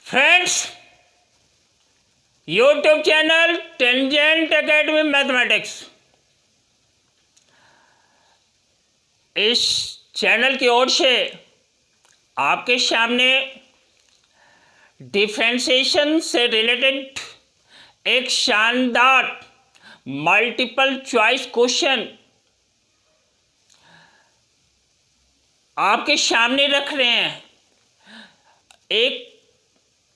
Friends, YouTube channel tangent academy mathematics, इस channel की ओर से आपके सामने डिफरेंशिएशन से रिलेटेड एक शानदार मल्टीपल चॉइस क्वेश्चन आपके सामने रख रहे हैं, एक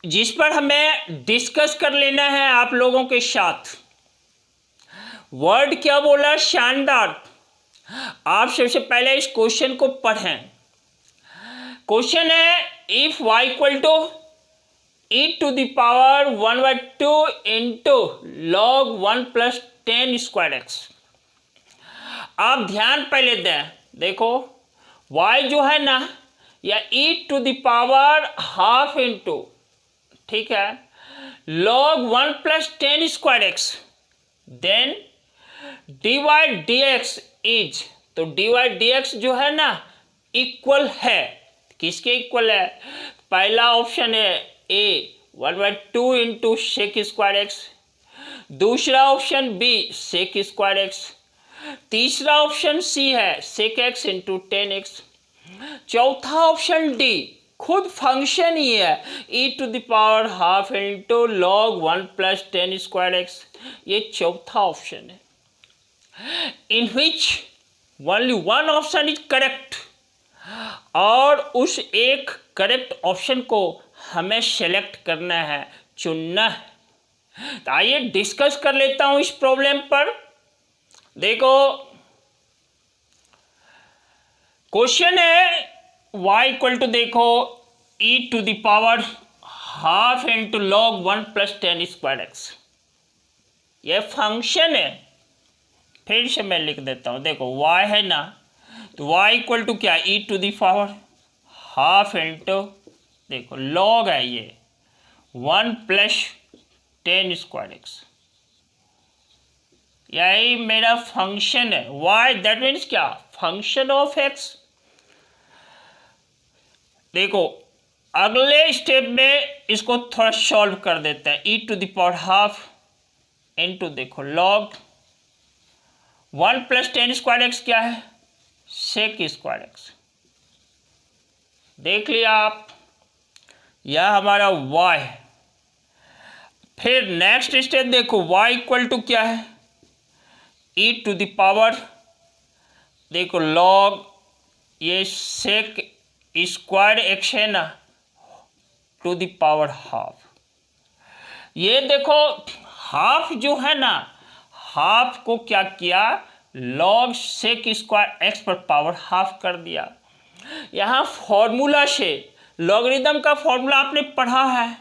जिस पर हमें डिस्कस कर लेना है आप लोगों के साथ। वर्ड क्या बोला? शानदार। आप सबसे पहले इस क्वेश्चन को पढ़ें। क्वेश्चन है if y equal to e to the power 1/2 into log 1 plus 10 square x. आप ध्यान पहले दें, देखो y जो है ना, या e to the power half into, ठीक है, log 1 plus 10 square x, then dy dx is, तो dy dx जो है ना इक्वल है, किसके इक्वल है? पहला ऑप्शन है A 1/2 into sec square x, दूसरा option B sec square x, तीसरा ऑप्शन सी है सेक एक्स इंटू 10x, चौथा ऑप्शन डी खुद फंक्शन ही है e to the power half into log 1 plus 10 square x. ये चौथा ऑप्शन है, in which only one option is correct, और उस एक करेक्ट ऑप्शन को हमें सेलेक्ट करना है, चुनना है। तो आइए डिस्कस कर लेता हूं इस प्रॉब्लम पर। देखो क्वेश्चन है y इक्वल टू, देखो e to the power half into log 1 plus 10 square x, यह फंक्शन है। फिर से मैं लिख देता हूं, देखो y है ना, तो y इक्वल टू क्या? e to the power half into, देखो log है ये 1 प्लस 10 स्क्वायर एक्स, यही मेरा फंक्शन है y, दैट मीन्स क्या? Function of x। देखो अगले स्टेप में इसको थोड़ा सॉल्व कर देते हैं। e to the power half into, देखो log 1 प्लस 10 स्क्वायर एक्स क्या है? Sec square x. देख लिया आप, यह हमारा y है। फिर नेक्स्ट स्टेप देखो y इक्वल टू क्या है? e टू द पावर, देखो log ये सेक स्क्वायर एक्स है ना, टू द पावर हाफ। ये देखो हाफ जो है ना, हाफ को क्या किया? log सेक स्क्वायर एक्स पर पावर हाफ कर दिया। यहाँ फॉर्मूला से, लॉगरिदम का फॉर्मूला आपने पढ़ा है,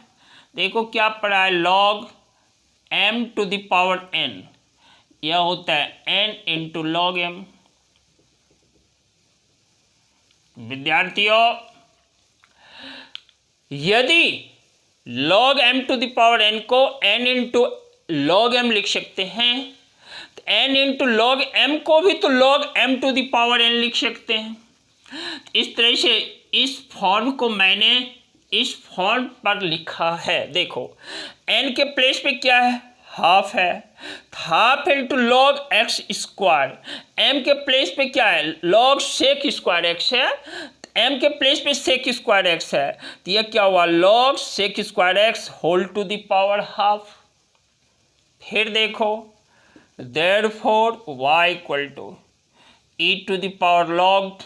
देखो क्या पढ़ा है? log m to the power n, यह होता है n इंटू log m। विद्यार्थियों, यदि log m to the power n को n इंटू log m लिख सकते हैं, तो n इंटू log m को भी तो log m to the power n लिख सकते हैं। इस तरह से इस फॉर्म को मैंने इस फॉर्म पर लिखा है। देखो n के प्लेस पे क्या है? हाफ है, half into log x square, m के प्लेस पे क्या है? log सेक स्क्वायर एक्स है, m के प्लेस पे सेक स्क्वायर एक्स है, तो यह क्या हुआ? log sec square x whole to the power half. फिर देखो therefore y equal to e to the power log,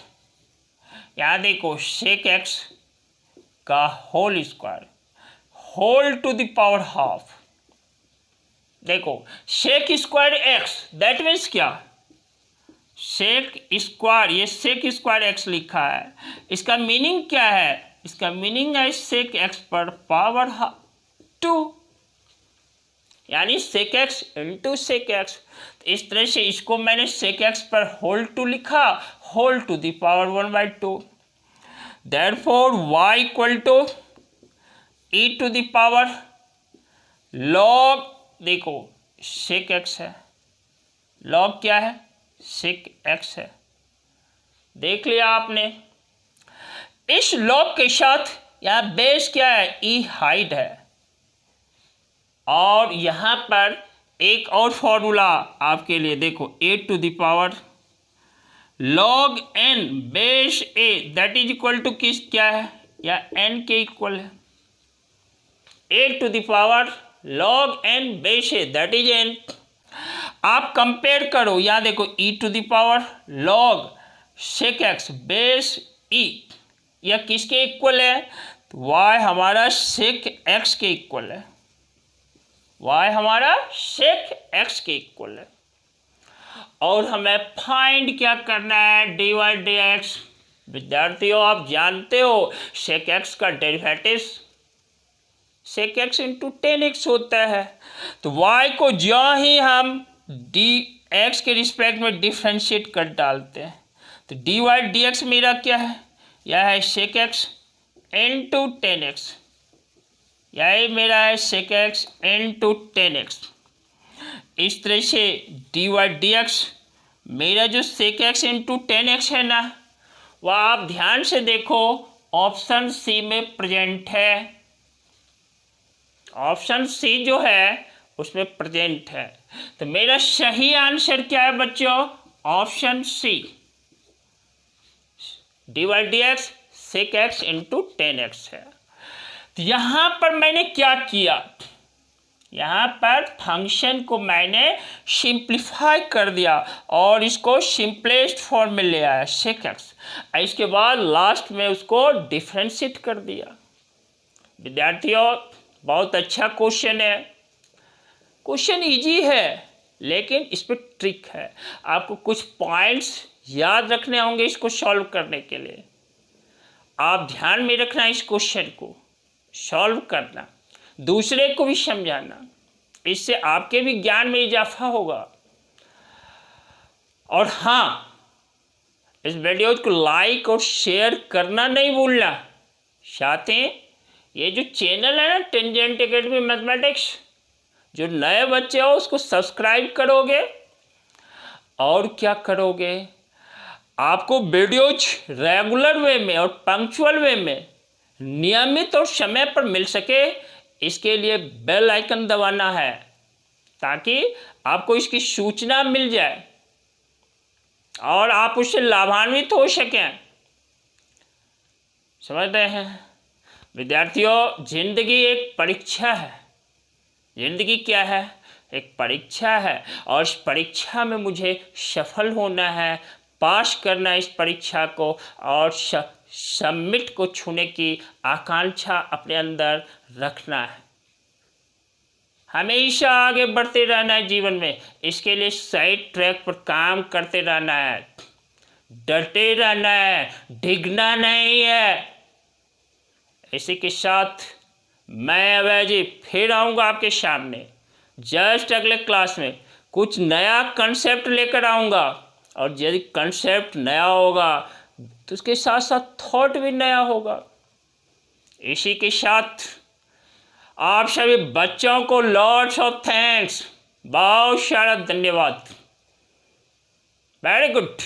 यहाँ देखो सेक एक्स का whole square whole to the power half. देखो sec square x, that means क्या? Sec square, ये सेक square x लिखा है, इसका मीनिंग क्या है? इसका मीनिंग है सेक एक्स पर पावर 2, यानी sec x into sec x. इस तरह से इसको मैंने सेक एक्स पर होल 2 लिखा, whole to the power 1/2। Therefore y equal to e to the power log, देखो सेक एक्स है, log क्या है? सेक एक्स है। देख लिया आपने, इस log के साथ यहाँ बेस क्या है, ई हाइट है। और यहाँ पर एक और फॉर्मूला आपके लिए देखो, a to the power log n base a that is equal to किस क्या है, या n के इक्वल है। A to the power log n base a that is n। आप कंपेयर करो, यहाँ देखो e to the power log sec x base e, यह किसके इक्वल है, तो y हमारा sec x के इक्वल है, y हमारा sec x के इक्वल है। और हमें फाइंड क्या करना है, dy dx। विद्यार्थियों आप जानते हो sec x का derivative sec x into 10x होता है। तो y को जो ही हम dx के रिस्पेक्ट में डिफ्रेंशिएट कर डालते हैं, तो dy dx मेरा क्या है, यह है sec x इंटू 10x, यही मेरा है sec x इंटू 10x। इस तरह से dy dx मेरा जो sec x इंटू 10x है ना, वह आप ध्यान से देखो ऑप्शन सी में प्रेजेंट है। ऑप्शन सी जो है उसमें प्रेजेंट है। तो मेरा सही आंसर क्या है बच्चों, option C, dy dx sec x into 10x है। तो यहाँ पर मैंने क्या किया, यहाँ पर फंक्शन को मैंने सिंप्लीफाई कर दिया और इसको सिंपलेस्ट फॉर्म में ले आया sec x। इसके बाद लास्ट में उसको डिफरेंशिएट कर दिया। विद्यार्थियों बहुत अच्छा क्वेश्चन है, क्वेश्चन इजी है लेकिन इस पर ट्रिक है। आपको कुछ पॉइंट्स याद रखने होंगे इसको सॉल्व करने के लिए। आप ध्यान में रखना, इस क्वेश्चन को सॉल्व करना, दूसरे को भी समझाना, इससे आपके भी ज्ञान में इजाफा होगा। और हाँ, इस वीडियो को लाइक और शेयर करना नहीं भूलना। साथ ही ये जो चैनल है ना टेंजेंट एकेडमी मैथमेटिक्स, जो नए बच्चे हो उसको सब्सक्राइब करोगे। और क्या करोगे, आपको वीडियोज रेगुलर वे में और पंक्चुअल वे में नियमित और समय पर मिल सके, इसके लिए बेल आइकन दबाना है ताकि आपको इसकी सूचना मिल जाए और आप उससे लाभान्वित हो सकें। समझ रहे हैं विद्यार्थियों, जिंदगी एक परीक्षा है। जिंदगी क्या है, एक परीक्षा है और इस परीक्षा में मुझे सफल होना है, पास करना है इस परीक्षा को और सबमिट को छूने की आकांक्षा अपने अंदर रखना है। हमेशा आगे बढ़ते रहना है जीवन में, इसके लिए सही ट्रैक पर काम करते रहना है, डटे रहना है, डिगना नहीं है। इसी के साथ मैं अभय जी फिर आऊँगा आपके सामने जस्ट अगले क्लास में कुछ नया कंसेप्ट लेकर आऊँगा। और यदि कंसेप्ट नया होगा तो उसके साथ साथ थॉट भी नया होगा। इसी के साथ आप सभी बच्चों को लॉट्स ऑफ थैंक्स, बहुत सारा धन्यवाद। Very good.